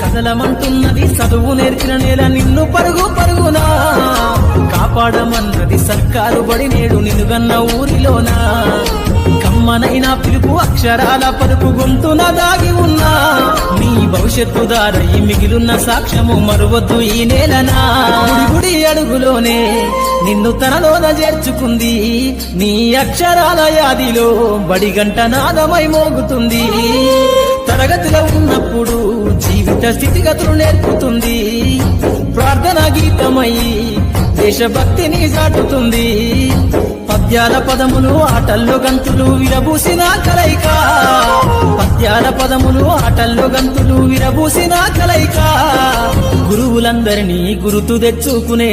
కదలమంటున్నది చదువు నేర్చిన నేల నిన్ను పరుగు పరుగునా కాపాడమన్నది సర్కారు బడి నేడు నిన్నుగన్న ఊరిలోనా కమ్మనైన పిలుపు అక్షరాల పలుకు గొంతున దాగి ఉన్నా నీ భవిష్యత్తు దారై మిగిలున్న సాక్ష్యము మరువద్దు ఈ నేలనా గుడి గుడి అడుగులోనే నిన్ను తనలోన చేర్చుకుంది నీ అక్షరాల యాదిలో బడిగంట నాదమై మోగుతుంది తరగతిలో ఉన్నప్పుడు జీవిత స్థితిగతులు నేర్పుతుంది ప్రార్థన గీతమై దేశభక్తిని చాటుతుంది పద్యాల పదములు ఆటల్లో గంతులు విరబూసిన కలయిక పద్యాల పదములు ఆటల్లో గంతులు విరబూసిన కలయిక గురువులందరినీ గుర్తు తెచ్చుకునే